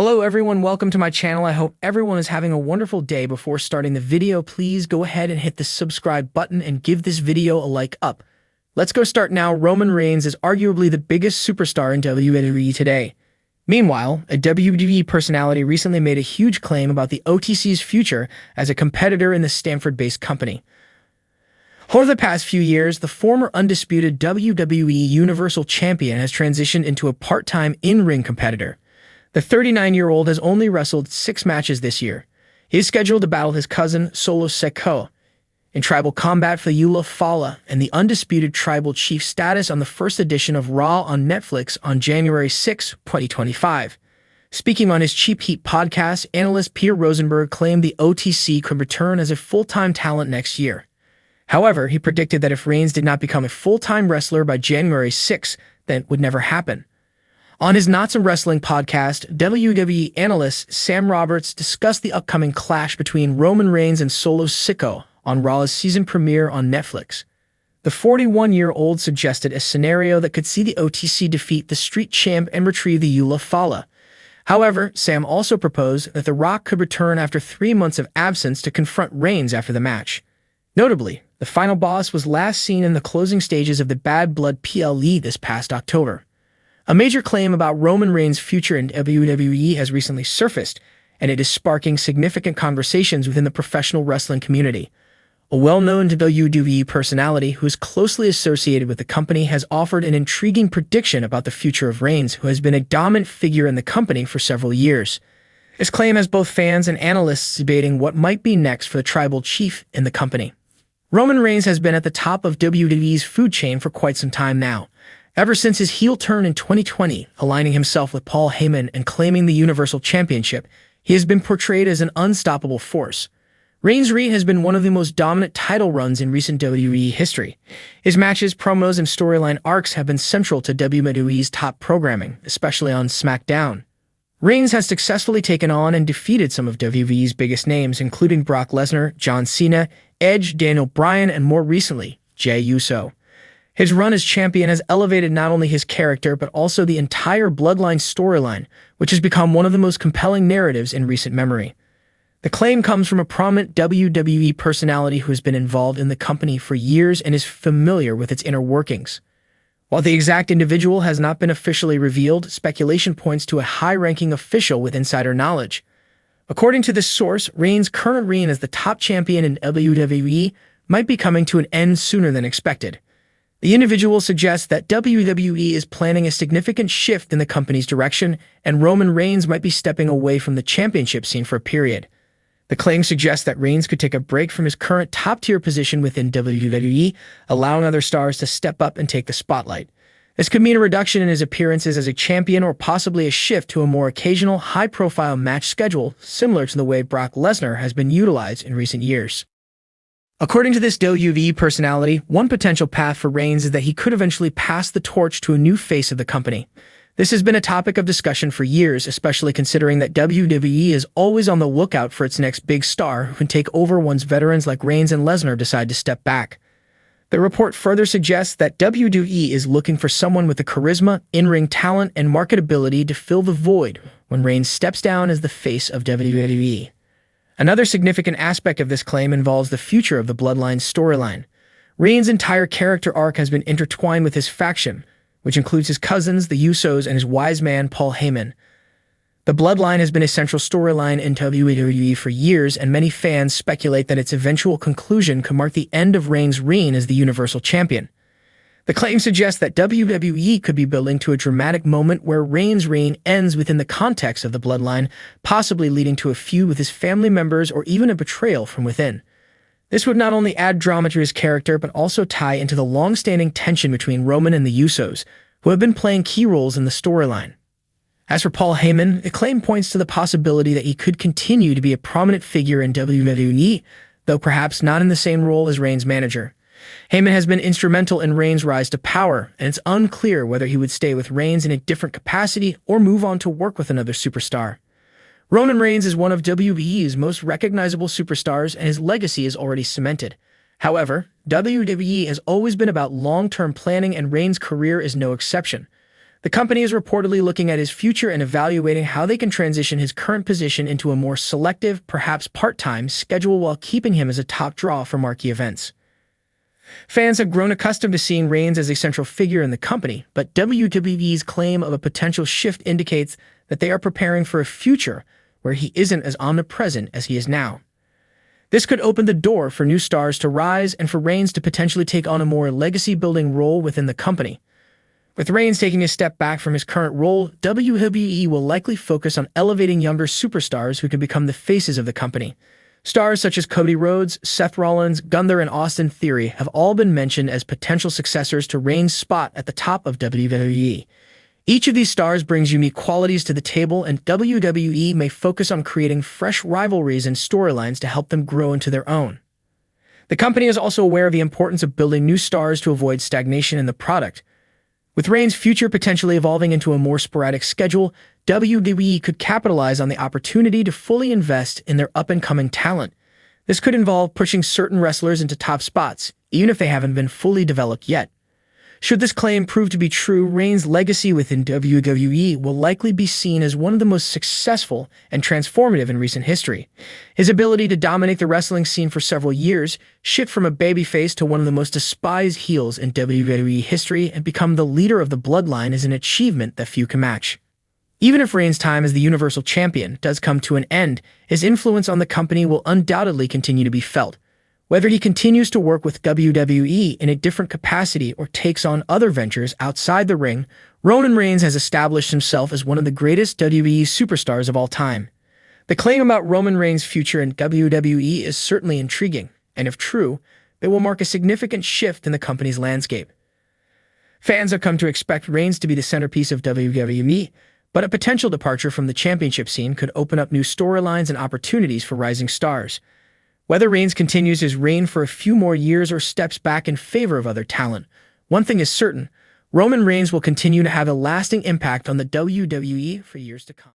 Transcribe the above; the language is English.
Hello everyone, welcome to my channel. I hope everyone is having a wonderful day. Before starting the video, please go ahead and hit the subscribe button and give this video a like up. Let's go start now. Roman Reigns is arguably the biggest superstar in WWE today. Meanwhile, a WWE personality recently made a huge claim about the OTC's future as a competitor in the Stanford-based company. Over the past few years, the former undisputed WWE Universal Champion has transitioned into a part-time in-ring competitor. The 39-year-old has only wrestled 6 matches this year. He is scheduled to battle his cousin, Solo Sikoa, in tribal combat for the Eula Fala and the undisputed tribal chief status on the first edition of Raw on Netflix on January 6, 2025. Speaking on his Cheap Heat podcast, analyst Peter Rosenberg claimed the OTC could return as a full-time talent next year. However, he predicted that if Reigns did not become a full-time wrestler by January 6, then it would never happen. On his Not Some Wrestling podcast, WWE analyst Sam Roberts discussed the upcoming clash between Roman Reigns and Solo Sikoa on Raw's season premiere on Netflix. The 41-year-old suggested a scenario that could see the OTC defeat the Street Champ and retrieve the Eula Fala. However, Sam also proposed that The Rock could return after 3 months of absence to confront Reigns after the match. Notably, the final boss was last seen in the closing stages of the Bad Blood PLE this past October. A major claim about Roman Reigns' future in WWE has recently surfaced, and it is sparking significant conversations within the professional wrestling community. A well-known WWE personality who is closely associated with the company has offered an intriguing prediction about the future of Reigns, who has been a dominant figure in the company for several years. This claim has both fans and analysts debating what might be next for the tribal chief in the company. Roman Reigns has been at the top of WWE's food chain for quite some time now. Ever since his heel turn in 2020, aligning himself with Paul Heyman and claiming the Universal Championship, he has been portrayed as an unstoppable force. Reigns' reign has been one of the most dominant title runs in recent WWE history. His matches, promos, and storyline arcs have been central to WWE's top programming, especially on SmackDown. Reigns has successfully taken on and defeated some of WWE's biggest names, including Brock Lesnar, John Cena, Edge, Daniel Bryan, and more recently, Jey Uso. His run as champion has elevated not only his character, but also the entire Bloodline storyline, which has become one of the most compelling narratives in recent memory. The claim comes from a prominent WWE personality who has been involved in the company for years and is familiar with its inner workings. While the exact individual has not been officially revealed, speculation points to a high-ranking official with insider knowledge. According to this source, Reigns' current reign as the top champion in WWE might be coming to an end sooner than expected. The individual suggests that WWE is planning a significant shift in the company's direction, and Roman Reigns might be stepping away from the championship scene for a period. The claim suggests that Reigns could take a break from his current top-tier position within WWE, allowing other stars to step up and take the spotlight. This could mean a reduction in his appearances as a champion or possibly a shift to a more occasional, high-profile match schedule, similar to the way Brock Lesnar has been utilized in recent years. According to this W.W.E personality, one potential path for Reigns is that he could eventually pass the torch to a new face of the company. This has been a topic of discussion for years, especially considering that WWE is always on the lookout for its next big star who can take over once veterans like Reigns and Lesnar decide to step back. The report further suggests that WWE is looking for someone with the charisma, in-ring talent, and marketability to fill the void when Reigns steps down as the face of WWE. Another significant aspect of this claim involves the future of the Bloodline storyline. Reigns' entire character arc has been intertwined with his faction, which includes his cousins, the Usos, and his wise man, Paul Heyman. The Bloodline has been a central storyline in WWE for years, and many fans speculate that its eventual conclusion could mark the end of Reigns' reign as the Universal Champion. The claim suggests that WWE could be building to a dramatic moment where Reigns' reign ends within the context of the Bloodline, possibly leading to a feud with his family members or even a betrayal from within. This would not only add drama to his character, but also tie into the long-standing tension between Roman and the Usos, who have been playing key roles in the storyline. As for Paul Heyman, the claim points to the possibility that he could continue to be a prominent figure in WWE, though perhaps not in the same role as Reigns' manager. Heyman has been instrumental in Reigns' rise to power, and it's unclear whether he would stay with Reigns in a different capacity or move on to work with another superstar. Roman Reigns is one of WWE's most recognizable superstars, and his legacy is already cemented. However, WWE has always been about long-term planning, and Reigns' career is no exception. The company is reportedly looking at his future and evaluating how they can transition his current position into a more selective, perhaps part-time, schedule while keeping him as a top draw for marquee events. Fans have grown accustomed to seeing Reigns as a central figure in the company, but WWE's claim of a potential shift indicates that they are preparing for a future where he isn't as omnipresent as he is now. This could open the door for new stars to rise and for Reigns to potentially take on a more legacy-building role within the company. With Reigns taking a step back from his current role, WWE will likely focus on elevating younger superstars who can become the faces of the company. Stars such as Cody Rhodes, Seth Rollins, Gunther, and Austin Theory have all been mentioned as potential successors to Reigns' spot at the top of WWE. Each of these stars brings unique qualities to the table, and WWE may focus on creating fresh rivalries and storylines to help them grow into their own. The company is also aware of the importance of building new stars to avoid stagnation in the product. With Reigns' future potentially evolving into a more sporadic schedule, WWE could capitalize on the opportunity to fully invest in their up-and-coming talent. This could involve pushing certain wrestlers into top spots, even if they haven't been fully developed yet. Should this claim prove to be true, Reigns' legacy within WWE will likely be seen as one of the most successful and transformative in recent history. His ability to dominate the wrestling scene for several years, shift from a babyface to one of the most despised heels in WWE history, and become the leader of the bloodline is an achievement that few can match. Even if Reigns' time as the Universal Champion does come to an end, his influence on the company will undoubtedly continue to be felt. Whether he continues to work with WWE in a different capacity or takes on other ventures outside the ring, Roman Reigns has established himself as one of the greatest WWE superstars of all time. The claim about Roman Reigns' future in WWE is certainly intriguing, and if true, it will mark a significant shift in the company's landscape. Fans have come to expect Reigns to be the centerpiece of WWE, but a potential departure from the championship scene could open up new storylines and opportunities for rising stars. Whether Reigns continues his reign for a few more years or steps back in favor of other talent, one thing is certain: Roman Reigns will continue to have a lasting impact on the WWE for years to come.